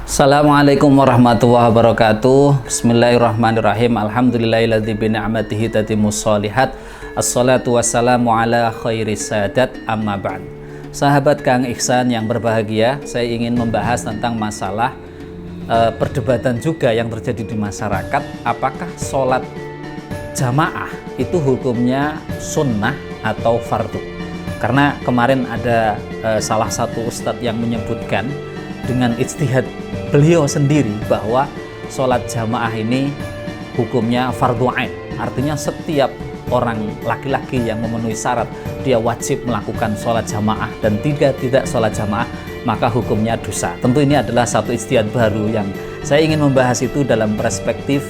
Assalamualaikum warahmatullahi wabarakatuh. Bismillahirrahmanirrahim. Alhamdulillahilladzi bi ni'matihi tatimmus shalihat. Assalatu wassalamu ala khairis sadat, amma ba'd. Sahabat Kang Ihsan yang berbahagia, saya ingin membahas tentang masalah perdebatan juga yang terjadi di masyarakat. Apakah sholat jamaah itu hukumnya sunnah atau fardu? Karena kemarin ada salah satu ustadz yang menyebutkan dengan ijtihad beliau sendiri bahwa sholat jamaah ini hukumnya fardu ain. Artinya setiap orang laki-laki yang memenuhi syarat dia wajib melakukan sholat jamaah, dan tidak sholat jamaah maka hukumnya dosa. Tentu ini adalah satu ijtihad baru yang saya ingin membahas itu dalam perspektif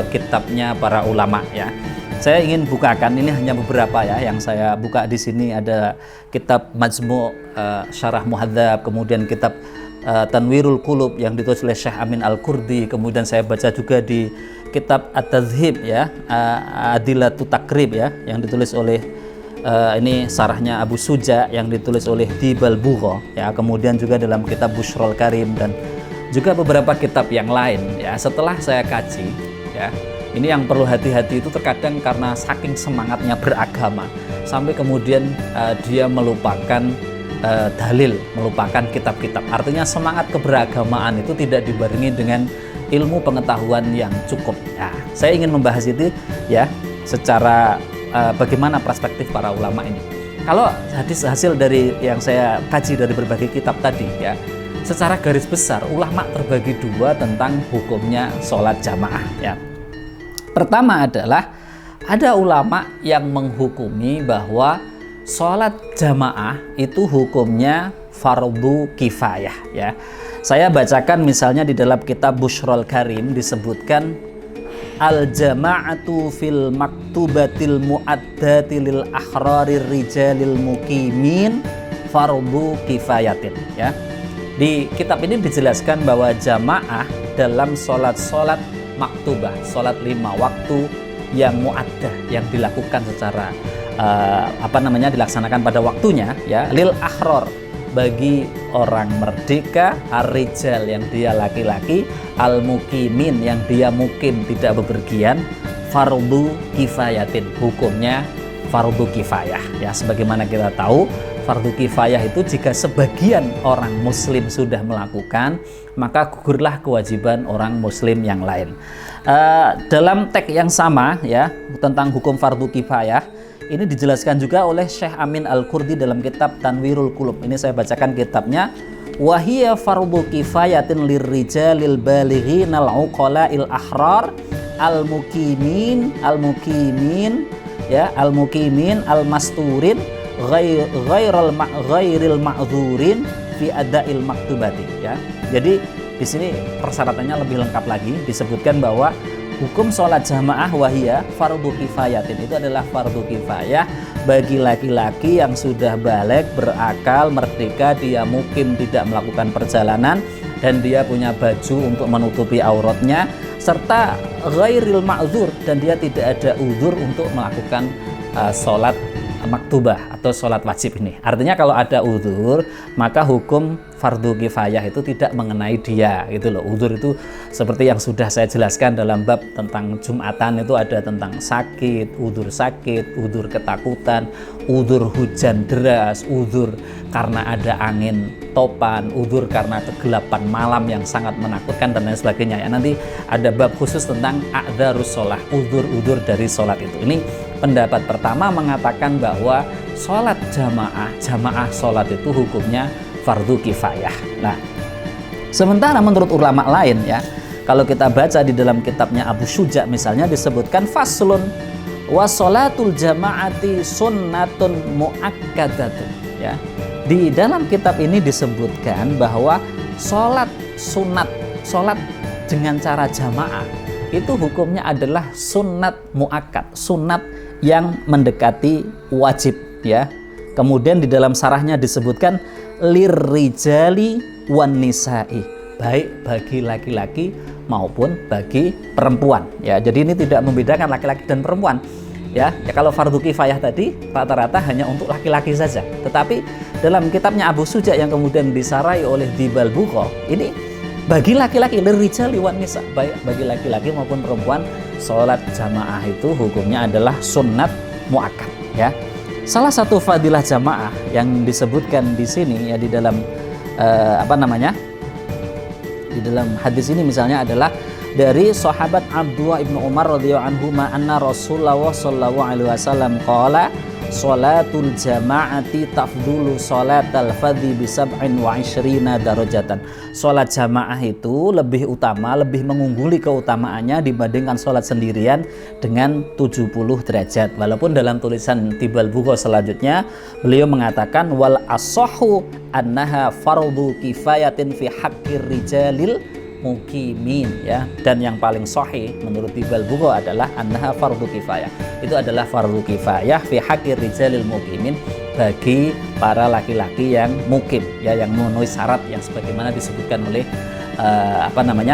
kitabnya para ulama ya. Saya ingin bukakan, ini hanya beberapa ya yang saya buka di sini. Ada kitab Majmu' Syarah Muhadzab, kemudian kitab Tanwirul Qulub yang ditulis oleh Syekh Amin Al-Qurdi, kemudian saya baca juga di kitab At-Tadhhib ya, Adilatut Takrib ya, yang ditulis oleh ini sarahnya Abu Suja yang ditulis oleh Dibal Bugha ya, kemudian juga dalam kitab Bushrul Karim dan juga beberapa kitab yang lain ya. Setelah saya kaji ya, ini yang perlu hati-hati itu terkadang karena saking semangatnya beragama sampai kemudian dia melupakan dalil, melupakan kitab-kitab. Artinya semangat keberagamaan itu tidak dibarengi dengan ilmu pengetahuan yang cukup. Nah, saya ingin membahas itu ya secara bagaimana perspektif para ulama ini. Kalau hasil dari yang saya kaji dari berbagai kitab tadi ya, secara garis besar ulama terbagi dua tentang hukumnya sholat jamaah ya. Pertama adalah ada ulama yang menghukumi bahwa sholat jamaah itu hukumnya fardu kifayah ya. Saya bacakan misalnya di dalam kitab Bushrul Karim disebutkan al jama'atu fil maktubatil mu'addati lil ahrarir rijalil muqimin fardu kifayatin ya. Di kitab ini dijelaskan bahwa jamaah dalam sholat maktubah, sholat 5 waktu yang mu'addah, yang dilakukan secara dilaksanakan pada waktunya ya, lil ahrar, bagi orang merdeka, ar-rijal yang dia laki-laki, al-muqimin yang dia mukim tidak bepergian, fardu kifayatin, hukumnya fardu kifayah ya. Sebagaimana kita tahu, fardu kifayah itu jika sebagian orang muslim sudah melakukan, maka gugurlah kewajiban orang muslim yang lain. Dalam teks yang sama ya tentang hukum fardu kifayah ini dijelaskan juga oleh Syekh Amin Al-Qurdi dalam kitab Tanwirul Qulub. Ini saya bacakan kitabnya. Wa hiya fardu kifayatin lirrijalil balighin al-uqala'il ahrar al-muqimin ya, al-muqimin al-masturin ghairil ma'dzurin fi ada'il maktubati ya. Jadi di sini persyaratannya lebih lengkap lagi, disebutkan bahwa hukum sholat jamaah wahiyah fardu kifayatin, itu adalah fardu kifayah bagi laki-laki yang sudah balik, berakal, merdeka, dia mukim, tidak melakukan perjalanan, dan dia punya baju untuk menutupi auratnya, serta ghairil ma'dzur, dan dia tidak ada uzur untuk melakukan sholat maktubah atau sholat wajib ini. Artinya kalau ada uzur maka hukum fardu kifayah itu tidak mengenai dia gitu loh. Uzur itu seperti yang sudah saya jelaskan dalam bab tentang Jumatan, itu ada tentang sakit, uzur ketakutan, uzur hujan deras, uzur karena ada angin topan, uzur karena kegelapan malam yang sangat menakutkan dan lain sebagainya ya. Nanti ada bab khusus tentang a'dzarus sholah, uzur dari sholat itu. Ini pendapat pertama mengatakan bahwa sholat jamaah sholat itu hukumnya fardu kifayah. Nah, sementara menurut ulama lain ya, kalau kita baca di dalam kitabnya Abu Suja misalnya disebutkan faslun wa sholatul jamaati sunnatun muakkadatun ya. Di dalam kitab ini disebutkan bahwa sholat sunat, sholat dengan cara jamaah itu hukumnya adalah sunnat muakkad, sunat yang mendekati wajib ya. Kemudian di dalam sarahnya disebutkan lirrijali wan nisa'i, baik bagi laki-laki maupun bagi perempuan ya. Jadi ini tidak membedakan laki-laki dan perempuan ya. Kalau fardu kifayah tadi rata-rata hanya untuk laki-laki saja, tetapi dalam kitabnya Abu Suja yang kemudian disarai oleh Dibal Bugha ini Bagi laki-laki, lirijali wan nisa, baik bagi laki-laki maupun perempuan, sholat jamaah itu hukumnya adalah sunnat muakkad ya. Salah satu fadilah jamaah yang disebutkan di sini ya di dalam di dalam hadis ini misalnya adalah dari sahabat Abdullah ibnu Umar radhiyallahu anhu anna Rasulullah sallallahu alaihi wasallam qala sholatul jama'ati tafdulu sholatal fadhi bi sab'in wa ishrina darajatan. Sholat jamaah itu lebih utama, lebih mengungguli keutamaannya dibandingkan sholat sendirian dengan 70 derajat. Walaupun dalam tulisan Tibal Bugha selanjutnya beliau mengatakan wal asahhu annaha fardhu kifayatin fi haqqir rijalil mukimin ya, dan yang paling sahih menurut Tibal Bugha adalah annaha fardhu kifayah. Itu adalah fardhu kifayah fi haqqir rijalil mukimin, bagi para laki-laki yang mukim ya, yang memenuhi syarat yang sebagaimana disebutkan oleh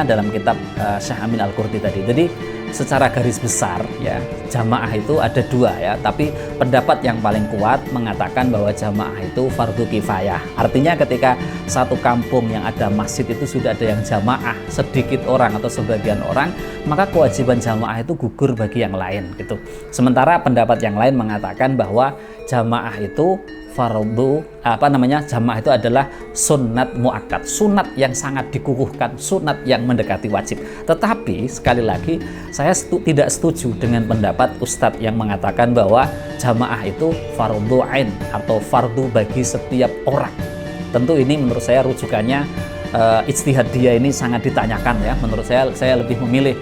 dalam kitab Syekh Amin Al-Qurti tadi. Jadi secara garis besar ya, jamaah itu ada dua ya, tapi pendapat yang paling kuat mengatakan bahwa jamaah itu fardu kifayah. Artinya ketika satu kampung yang ada masjid itu sudah ada yang jamaah, sedikit orang atau sebagian orang, maka kewajiban jamaah itu gugur bagi yang lain gitu. Sementara pendapat yang lain mengatakan bahwa jamaah itu fardu jamaah itu adalah sunnat muakkad, sunat yang sangat dikukuhkan, sunat yang mendekati wajib. Tetapi sekali lagi saya tidak setuju dengan pendapat ustadz yang mengatakan bahwa jamaah itu fardu ain atau fardu bagi setiap orang. Tentu ini menurut saya rujukannya ijtihad dia ini sangat ditanyakan ya. Menurut saya lebih memilih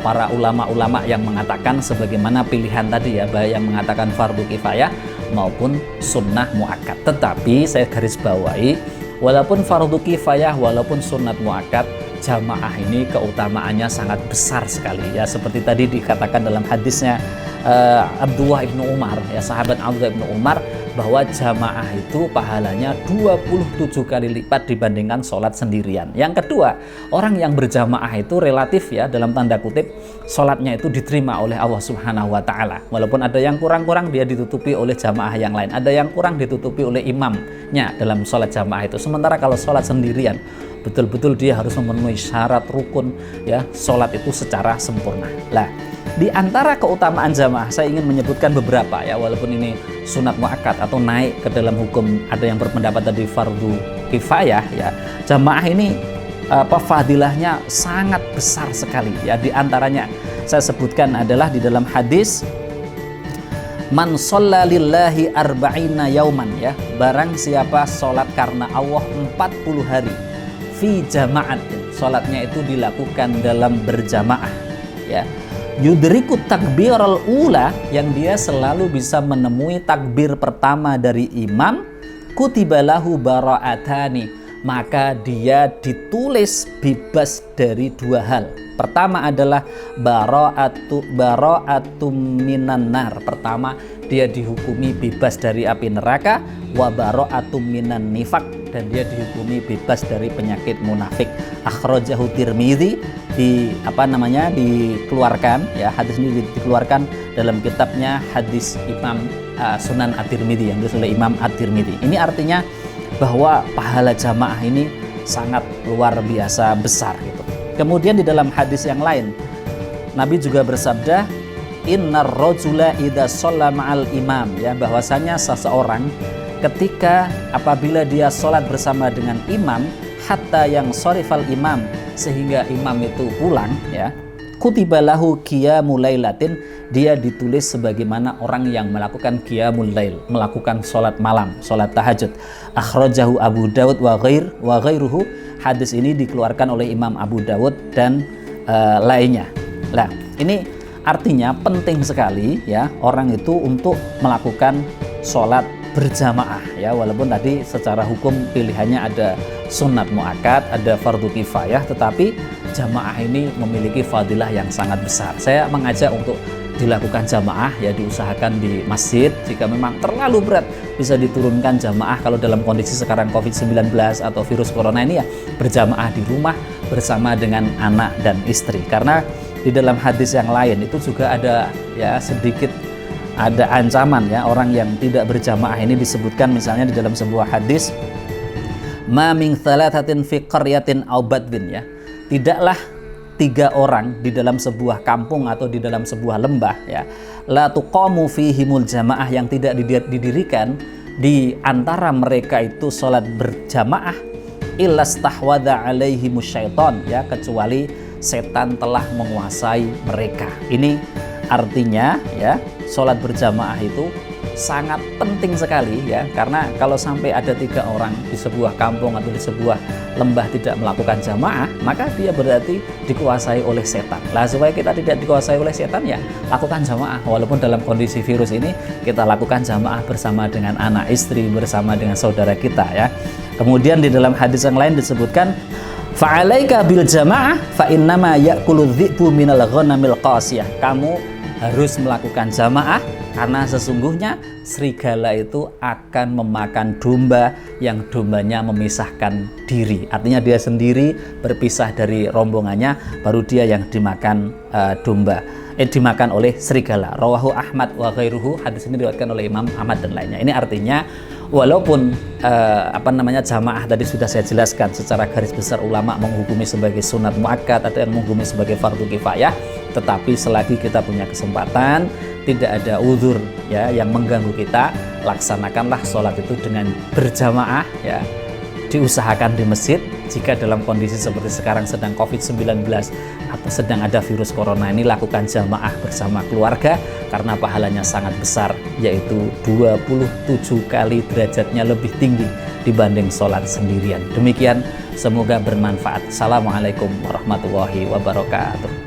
para ulama-ulama yang mengatakan sebagaimana pilihan tadi ya, baik yang mengatakan fardu kifayah maupun sunnah muakkad. Tetapi saya garis bawahi, walaupun fardu kifayah, walaupun sunnat muakkad, jamaah ini keutamaannya sangat besar sekali ya, seperti tadi dikatakan dalam hadisnya Abdullah ibnu Umar ya, sahabat Abdullah ibnu Umar, bahwa jamaah itu pahalanya 27 kali lipat dibandingkan sholat sendirian. Yang kedua, orang yang berjamaah itu relatif ya, dalam tanda kutip, sholatnya itu diterima oleh Allah Subhanahu wa Ta'ala. Walaupun ada yang kurang-kurang, dia ditutupi oleh jamaah yang lain, ada yang kurang ditutupi oleh imamnya dalam sholat jamaah itu. Sementara kalau sholat sendirian, betul-betul dia harus memenuhi syarat rukun ya, sholat itu secara sempurna. Lah, di antara keutamaan jamaah saya ingin menyebutkan beberapa ya, walaupun ini sunat muakkad atau naik ke dalam hukum, ada yang berpendapat tadi fardu kifayah ya. Jamaah ini fadilahnya sangat besar sekali ya. Di antaranya saya sebutkan adalah di dalam hadis man shalla lillahi arba'ina yauman ya, barang siapa sholat karena Allah 40 hari fi jama'atin, sholatnya itu dilakukan dalam berjamaah ya, yudrikut takbiral ula, yang dia selalu bisa menemui takbir pertama dari imam, kutibalahu bara'atani, maka dia ditulis bebas dari dua hal. Pertama adalah bara'atum minan nar, pertama dia dihukumi bebas dari api neraka, wa bara'atum minan nifak, dan dia dihukumi bebas dari penyakit munafik. Akhrajahu Tirmidzi, dikeluarkan ya, hadis ini dikeluarkan dalam kitabnya hadis Imam Sunan At-Tirmidzi yang ditulis oleh Imam At-Tirmidzi. Ini artinya bahwa pahala jamaah ini sangat luar biasa besar gitu. Kemudian di dalam hadis yang lain Nabi juga bersabda, innar rajula idza shalla ma'al imam ya, bahwasanya seseorang ketika apabila dia sholat bersama dengan imam, hatta yang sorifal imam, sehingga imam itu pulang ya, kutibalahu qiyamul lailatin, dia ditulis sebagaimana orang yang melakukan qiyamul lail, melakukan sholat malam, sholat tahajud. Akhrajahu Abu Dawud wa ghairuhu, hadis ini dikeluarkan oleh Imam Abu Dawud dan lainnya. Nah, ini artinya penting sekali ya orang itu untuk melakukan sholat berjamaah ya, walaupun tadi secara hukum pilihannya ada sunat muakkad, ada fardu kifayah, tetapi jamaah ini memiliki fadilah yang sangat besar. Saya mengajak untuk dilakukan jamaah ya, diusahakan di masjid. Jika memang terlalu berat bisa diturunkan jamaah, kalau dalam kondisi sekarang COVID-19 atau virus corona ini ya, berjamaah di rumah bersama dengan anak dan istri. Karena di dalam hadis yang lain itu juga ada ya sedikit ada ancaman ya, orang yang tidak berjamaah ini disebutkan misalnya di dalam sebuah hadis, ma min thalathatin fi qaryatin aw badwin, ya. Tidaklah 3 orang di dalam sebuah kampung atau di dalam sebuah lembah, ya, la tuqamu fihimul jamaah, yang tidak didirikan di antara mereka itu salat berjamaah, illa stahwadha alaihimus syaitan, ya, kecuali setan telah menguasai mereka. Ini artinya, ya, salat berjamaah itu sangat penting sekali, ya, karena kalau sampai ada 3 orang di sebuah kampung atau di sebuah lembah tidak melakukan jamaah, maka dia berarti dikuasai oleh setan. Lah, supaya kita tidak dikuasai oleh setan, ya, lakukan jamaah. Walaupun dalam kondisi virus ini, kita lakukan jamaah bersama dengan anak istri, bersama dengan saudara kita, ya. Kemudian di dalam hadis yang lain disebutkan, fa'alaika bil jamaah fa innama ya'kulu dhi'bu minal ghanamil qasiyah. Kamu harus melakukan jamaah karena sesungguhnya serigala itu akan memakan domba yang dombanya memisahkan diri. Artinya dia sendiri berpisah dari rombongannya, baru dia yang dimakan dimakan oleh serigala. Rawahu Ahmad wa ghairuhu. Hadis ini diriwayatkan oleh Imam Ahmad dan lainnya. Ini artinya walaupun jamaah tadi sudah saya jelaskan secara garis besar, ulama menghukumi sebagai sunat muakkad, ada yang menghukumi sebagai fardu kifayah, tetapi selagi kita punya kesempatan, tidak ada uzur, ya, yang mengganggu kita, laksanakanlah sholat itu dengan berjamaah, ya. Diusahakan di masjid. Jika dalam kondisi seperti sekarang sedang COVID-19 atau sedang ada virus corona ini, lakukan jamaah bersama keluarga karena pahalanya sangat besar, yaitu 27 kali derajatnya lebih tinggi dibanding sholat sendirian. Demikian, semoga bermanfaat. Assalamualaikum warahmatullahi wabarakatuh.